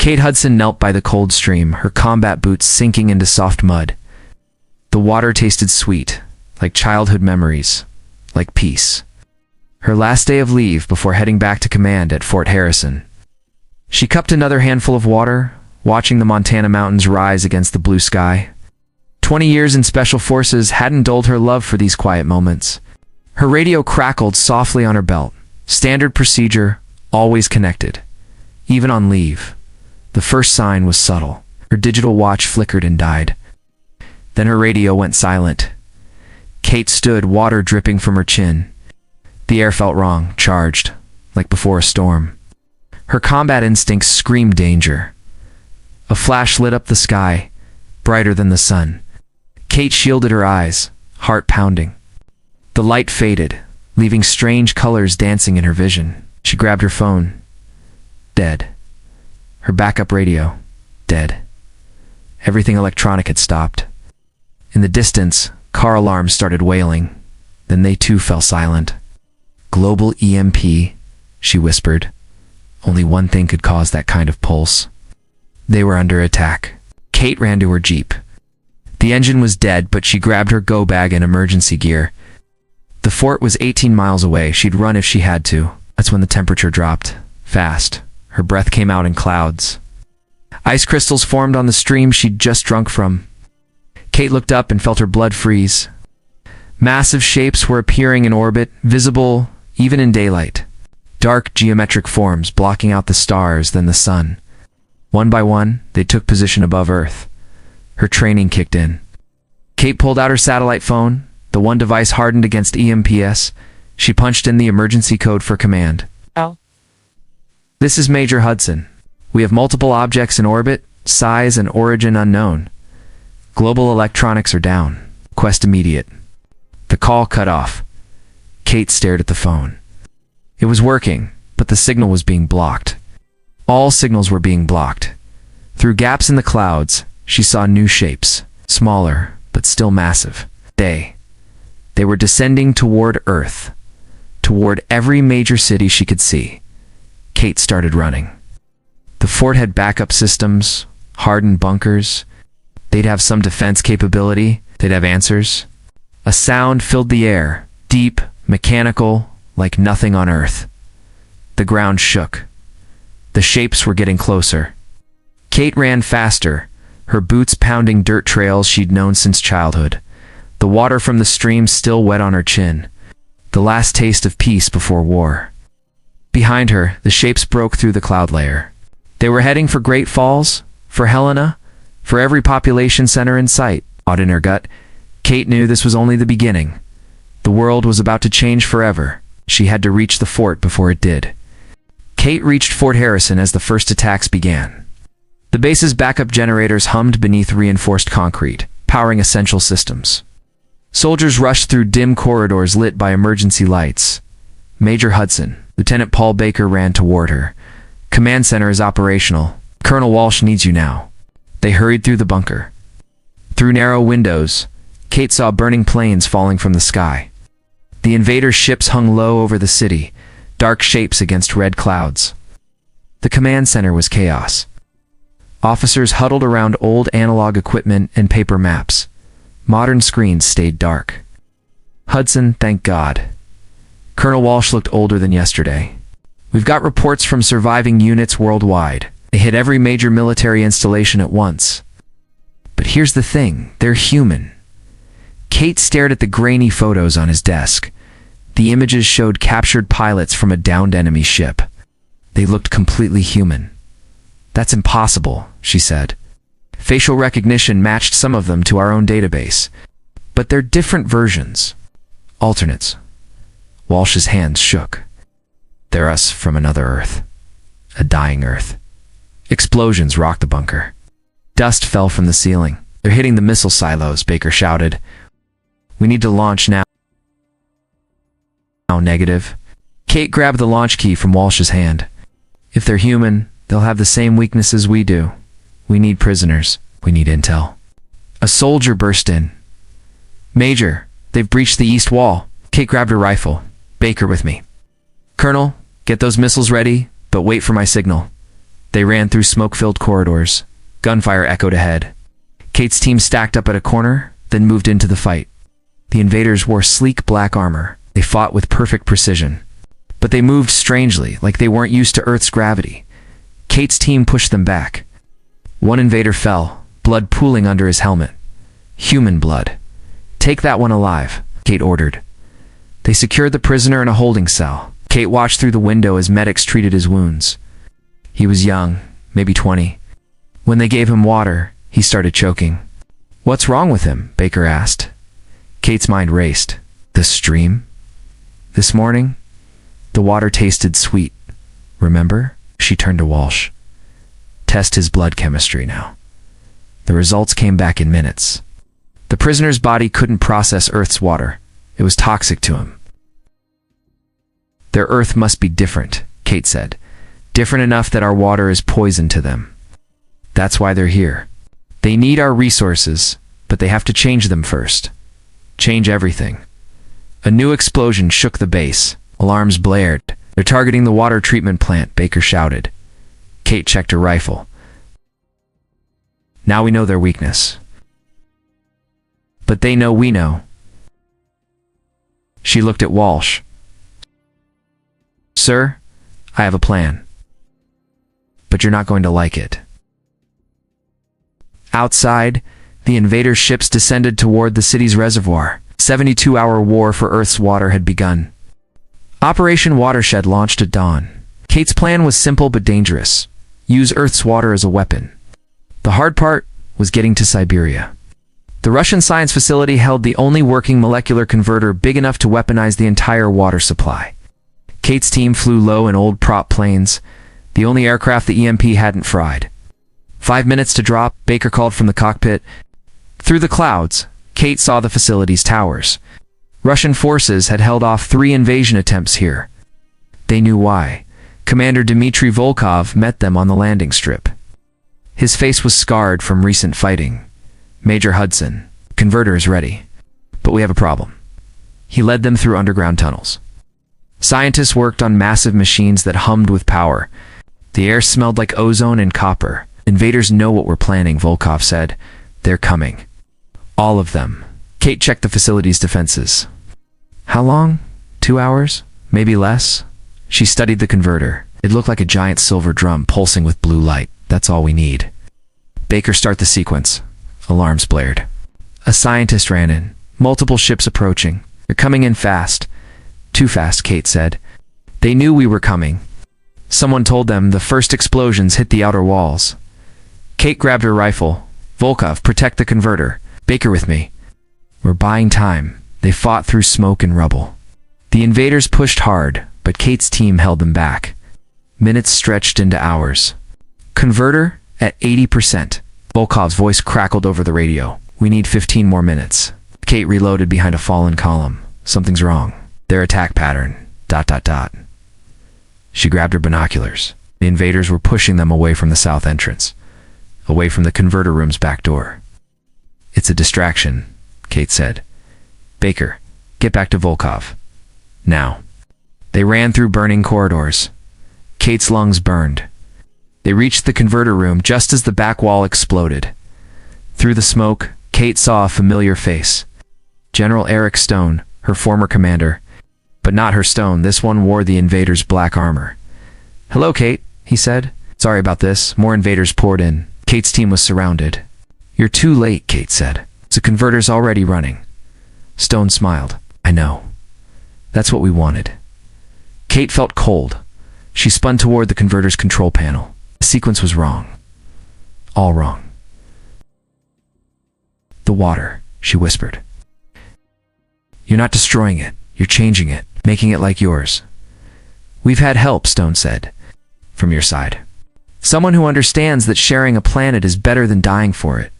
Kate Hudson knelt by the cold stream, her combat boots sinking into soft mud. The water tasted sweet, like childhood memories, like peace. Her last day of leave before heading back to command at Fort Harrison. She cupped another handful of water, watching the Montana mountains rise against the blue sky. 20 years in Special Forces hadn't dulled her love for these quiet moments. Her radio crackled softly on her belt. Standard procedure, always connected. Even on leave. The first sign was subtle. Her digital watch flickered and died. Then her radio went silent. Kate stood, water dripping from her chin. The air felt wrong, charged, like before a storm. Her combat instincts screamed danger. A flash lit up the sky, brighter than the sun. Kate shielded her eyes, heart pounding. The light faded, leaving strange colors dancing in her vision. She grabbed her phone. Dead. Her backup radio. Dead. Everything electronic had stopped. In the distance, car alarms started wailing. Then they too fell silent. Global EMP, she whispered. Only one thing could cause that kind of pulse. They were under attack. Kate ran to her Jeep. The engine was dead, but she grabbed her go bag and emergency gear. The fort was 18 miles away. She'd run if she had to. That's when the temperature dropped. Fast. Her breath came out in clouds. Ice crystals formed on the stream she'd just drunk from. Kate looked up and felt her blood freeze. Massive shapes were appearing in orbit, visible even in daylight. Dark geometric forms blocking out the stars, then the sun. One by one, they took position above Earth. Her training kicked in. Kate pulled out her satellite phone, the one device hardened against EMPs. She punched in the emergency code for command. Oh. This is Major Hudson. We have multiple objects in orbit, size and origin unknown. Global electronics are down. Quest immediate. The call cut off. Kate stared at the phone. It was working, but the signal was being blocked. All signals were being blocked. Through gaps in the clouds, she saw new shapes, smaller, but still massive. They were descending toward Earth, toward every major city she could see. Kate started running. The fort had backup systems, hardened bunkers. They'd have some defense capability. They'd have answers. A sound filled the air, deep, mechanical, like nothing on Earth. The ground shook. The shapes were getting closer. Kate ran faster, her boots pounding dirt trails she'd known since childhood. The water from the stream still wet on her chin. The last taste of peace before war. Behind her, the shapes broke through the cloud layer. They were heading for Great Falls, for Helena, for every population center in sight. Odd in her gut, Kate knew this was only the beginning. The world was about to change forever. She had to reach the fort before it did. Kate reached Fort Harrison as the first attacks began. The base's backup generators hummed beneath reinforced concrete, powering essential systems. Soldiers rushed through dim corridors lit by emergency lights. Major Hudson, Lieutenant Paul Baker ran toward her. Command center is operational. Colonel Walsh needs you now. They hurried through the bunker. Through narrow windows, Kate saw burning planes falling from the sky. The invaders' ships hung low over the city, dark shapes against red clouds. The command center was chaos. Officers huddled around old analog equipment and paper maps. Modern screens stayed dark. Hudson, thank God. Colonel Walsh looked older than yesterday. We've got reports from surviving units worldwide. They hit every major military installation at once. But here's the thing, they're human. Kate stared at the grainy photos on his desk. The images showed captured pilots from a downed enemy ship. They looked completely human. That's impossible, she said. Facial recognition matched some of them to our own database. But they're different versions. Alternates. Walsh's hands shook. They're us from another Earth. A dying Earth. Explosions rocked the bunker. Dust fell from the ceiling. They're hitting the missile silos, Baker shouted. We need to launch now. Negative. Kate grabbed the launch key from Walsh's hand. If they're human, they'll have the same weaknesses we do. We need prisoners. We need intel. A soldier burst in. Major, they've breached the east wall. Kate grabbed her rifle. Baker with me. Colonel, get those missiles ready, but wait for my signal. They ran through smoke-filled corridors. Gunfire echoed ahead. Kate's team stacked up at a corner, then moved into the fight. The invaders wore sleek black armor. They fought with perfect precision. But they moved strangely, like they weren't used to Earth's gravity. Kate's team pushed them back. One invader fell, blood pooling under his helmet. Human blood. "Take that one alive," Kate ordered. They secured the prisoner in a holding cell. Kate watched through the window as medics treated his wounds. He was young, maybe 20. When they gave him water, he started choking. "What's wrong with him?" Baker asked. Kate's mind raced. The stream? This morning, the water tasted sweet. Remember? She turned to Walsh. "Test his blood chemistry now." The results came back in minutes. The prisoner's body couldn't process Earth's water. It was toxic to him. "Their Earth must be different," Kate said. "Different enough that our water is poison to them. That's why they're here. They need our resources, but they have to change them first. Change everything." A new explosion shook the base. Alarms blared. "They're targeting the water treatment plant," Baker shouted. Kate checked her rifle. "Now we know their weakness. But they know we know." She looked at Walsh. "Sir, I have a plan. But you're not going to like it." Outside, the invader ships descended toward the city's reservoir. 72-hour war for Earth's water had begun. Operation Watershed launched at dawn. Kate's plan was simple but dangerous. Use Earth's water as a weapon. The hard part was getting to Siberia. The Russian science facility held the only working molecular converter big enough to weaponize the entire water supply. Kate's team flew low in old prop planes, the only aircraft the EMP hadn't fried. 5 minutes to drop, Baker called from the cockpit. Through the clouds, Kate saw the facility's towers. Russian forces had held off 3 invasion attempts here. They knew why. Commander Dmitry Volkov met them on the landing strip. His face was scarred from recent fighting. "Major Hudson, converter is ready. But we have a problem." He led them through underground tunnels. Scientists worked on massive machines that hummed with power. The air smelled like ozone and copper. "Invaders know what we're planning," Volkov said. "They're coming. All of them." Kate checked the facility's defenses. "How long? 2 hours? Maybe less?" She studied the converter. It looked like a giant silver drum pulsing with blue light. "That's all we need." "Baker, start the sequence." Alarms blared. A scientist ran in. "Multiple ships approaching. They're coming in fast." "Too fast," Kate said. "They knew we were coming. Someone told them the first explosions hit the outer walls." Kate grabbed her rifle. "Volkov, protect the converter. Baker with me." "We're buying time." They fought through smoke and rubble. The invaders pushed hard, but Kate's team held them back. Minutes stretched into hours. "Converter at 80%. Volkov's voice crackled over the radio. "We need 15 more minutes." Kate reloaded behind a fallen column. "Something's wrong. Their attack pattern. ... She grabbed her binoculars. The invaders were pushing them away from the south entrance, away from the converter room's back door. "It's a distraction," Kate said. "Baker, get back to Volkov. Now." They ran through burning corridors. Kate's lungs burned. They reached the converter room just as the back wall exploded. Through the smoke, Kate saw a familiar face. General Eric Stone, her former commander. But not her Stone, this one wore the invaders' black armor. "Hello, Kate," he said. "Sorry about this." More invaders poured in. Kate's team was surrounded. "You're too late," Kate said. "The converter's already running." Stone smiled. "I know. That's what we wanted." Kate felt cold. She spun toward the converter's control panel. The sequence was wrong. All wrong. "The water," she whispered. "You're not destroying it. You're changing it, making it like yours." "We've had help," Stone said. "From your side. Someone who understands that sharing a planet is better than dying for it."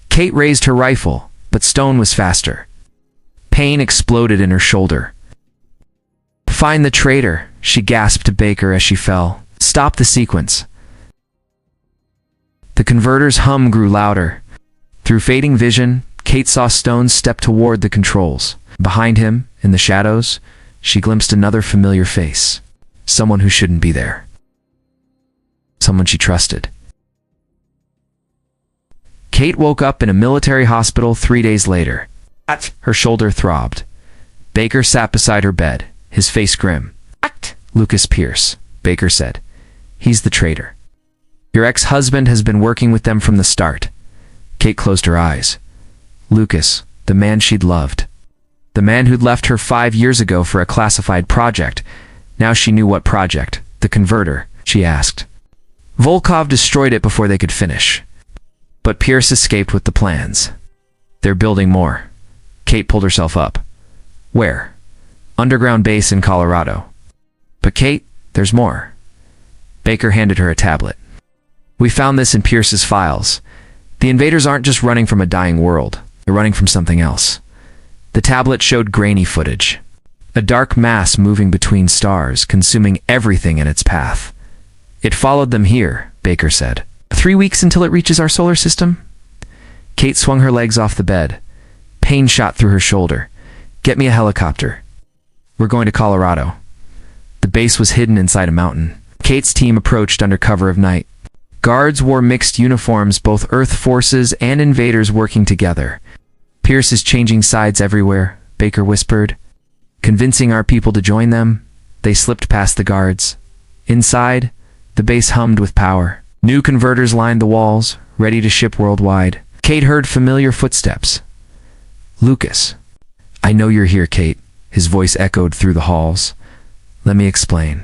Kate raised her rifle, but Stone was faster. Pain exploded in her shoulder. "Find the traitor," she gasped to Baker as she fell. "Stop the sequence." The converter's hum grew louder. Through fading vision, Kate saw Stone step toward the controls. Behind him, in the shadows, she glimpsed another familiar face. Someone who shouldn't be there. someone she trusted. Kate woke up in a military hospital 3 days later. Her shoulder throbbed. Baker sat beside her bed, his face grim. Lucas Pierce, Baker said. He's the traitor. Your ex-husband has been working with them from the start. Kate closed her eyes. Lucas, the man she'd loved. The man who'd left her 5 years ago for a classified project. Now she knew what project. The converter, she asked. Volkov destroyed it before they could finish. But Pierce escaped with the plans. They're building more. Kate pulled herself up. Where? Underground base in Colorado. But Kate, there's more. Baker handed her a tablet. We found this in Pierce's files. The invaders aren't just running from a dying world. They're running from something else. The tablet showed grainy footage. A dark mass moving between stars, consuming everything in its path. It followed them here, Baker said. 3 weeks until it reaches our solar system? Kate swung her legs off the bed. Pain shot through her shoulder. Get me a helicopter. We're going to Colorado. The base was hidden inside a mountain. Kate's team approached under cover of night. Guards wore mixed uniforms, both Earth forces and invaders working together. Pierce is changing sides everywhere, Baker whispered. Convincing our people to join them, they slipped past the guards. Inside, the base hummed with power. New converters lined the walls, ready to ship worldwide. Kate heard familiar footsteps. Lucas. I know you're here, Kate. His voice echoed through the halls. Let me explain.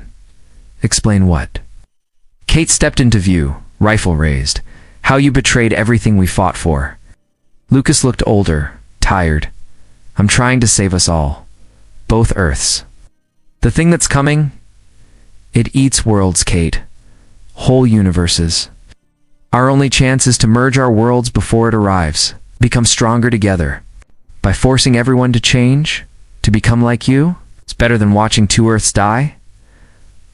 Explain what? Kate stepped into view, rifle raised. How you betrayed everything we fought for. Lucas looked older, tired. I'm trying to save us all. Both Earths. The thing that's coming? It eats worlds, Kate. Whole universes. Our only chance is to merge our worlds before it arrives. Become stronger together. By forcing everyone to change, to become like you, it's better than watching 2 Earths die.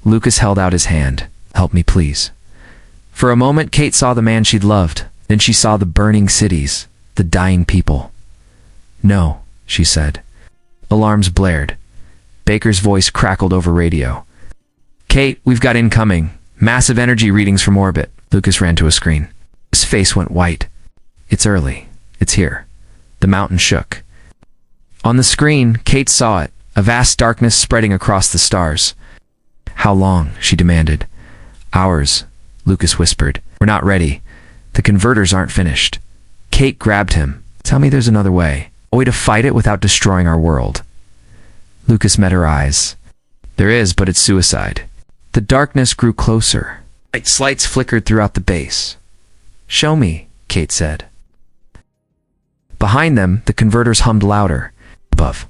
Lucas held out his hand. Help me, please. For a moment, Kate saw the man she'd loved. Then she saw the burning cities, the dying people. No, she said. Alarms blared. Baker's voice crackled over radio. Kate, we've got incoming. Massive energy readings from orbit. Lucas ran to a screen. His face went white. It's early. It's here. The mountain shook. On the screen, Kate saw it, a vast darkness spreading across the stars. How long? She demanded. Hours, Lucas whispered. We're not ready. The converters aren't finished. Kate grabbed him. Tell me there's another way. A way to fight it without destroying our world. Lucas met her eyes. There is, but it's suicide. The darkness grew closer. Lights flickered throughout the base. Show me, Kate said. Behind them, the converters hummed louder. Above,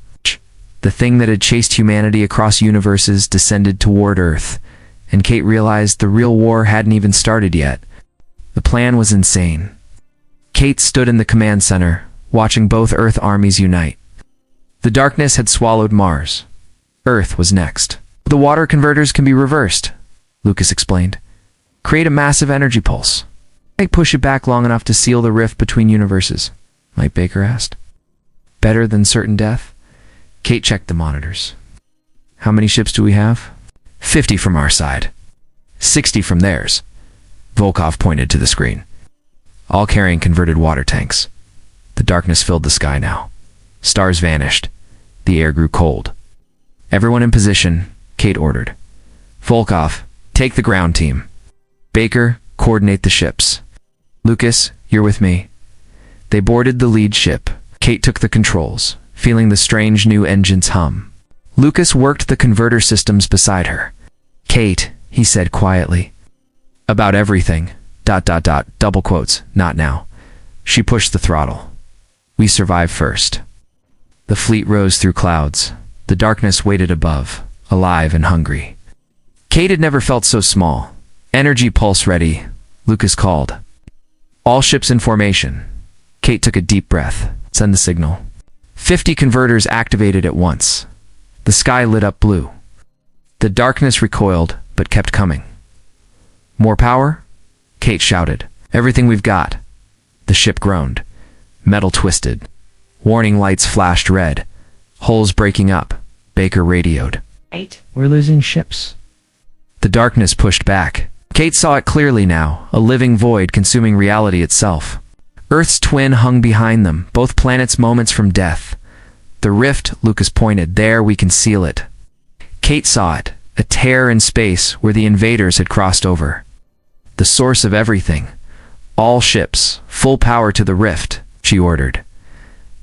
the thing that had chased humanity across universes descended toward Earth, and Kate realized the real war hadn't even started yet. The plan was insane. Kate stood in the command center, watching both Earth armies unite. The darkness had swallowed Mars. Earth was next. The water converters can be reversed, Lucas explained. Create a massive energy pulse. Might push it back long enough to seal the rift between universes, Mike Baker asked. Better than certain death? Kate checked the monitors. How many ships do we have? 50 from our side. 60 from theirs. Volkov pointed to the screen. All carrying converted water tanks. The darkness filled the sky now. Stars vanished. The air grew cold. Everyone in position, Kate ordered. Volkov, take the ground team. Baker, coordinate the ships. Lucas, you're with me. They boarded the lead ship. Kate took the controls, feeling the strange new engines hum. Lucas worked the converter systems beside her. Kate, he said quietly. About everything. ... double quotes, not now. She pushed the throttle. We survived first. The fleet rose through clouds. The darkness waited above, alive and hungry. Kate had never felt so small. Energy pulse ready, Lucas called. All ships in formation. Kate took a deep breath. Send the signal. 50 converters activated at once. The sky lit up blue. The darkness recoiled, but kept coming. More power? Kate shouted. Everything we've got. The ship groaned. Metal twisted. Warning lights flashed red. Hulls breaking up. Baker radioed. 8. We're losing ships. The darkness pushed back. Kate saw it clearly now, a living void consuming reality itself. Earth's twin hung behind them, both planets moments from death. The rift, Lucas pointed, there we can seal it. Kate saw it, a tear in space where the invaders had crossed over. The source of everything. All ships, full power to the rift, she ordered.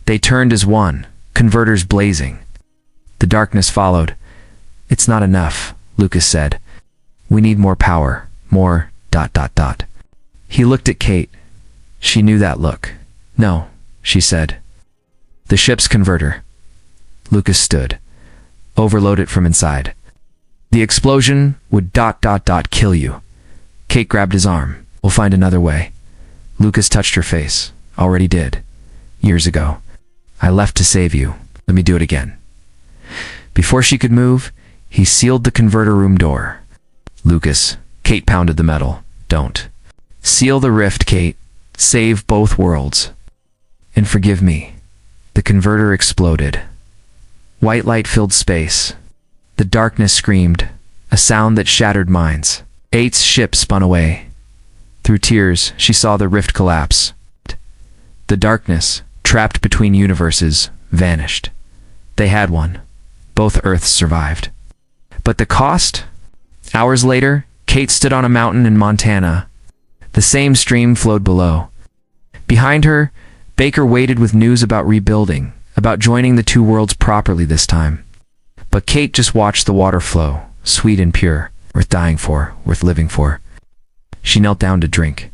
They turned as one, converters blazing. The darkness followed. It's not enough, Lucas said. We need more power, more ... He looked at Kate. She knew that look. No, she said. The ship's converter. Lucas stood. Overload it from inside. The explosion would ... kill you. Kate grabbed his arm. We'll find another way. Lucas touched her face. Already did. Years ago. I left to save you. Let me do it again. Before she could move, he sealed the converter room door. Lucas. Kate pounded the metal. Don't. Seal the rift, Kate. Save both worlds. And forgive me. The converter exploded. White light filled space. The darkness screamed, a sound that shattered minds. Kate's ship spun away. Through tears, she saw the rift collapse. The darkness, trapped between universes, vanished. They had won. Both Earths survived. But the cost? Hours later, Kate stood on a mountain in Montana. The same stream flowed below. Behind her, Baker waited with news about rebuilding, about joining the two worlds properly this time. But Kate just watched the water flow, sweet and pure, worth dying for, worth living for. She knelt down to drink.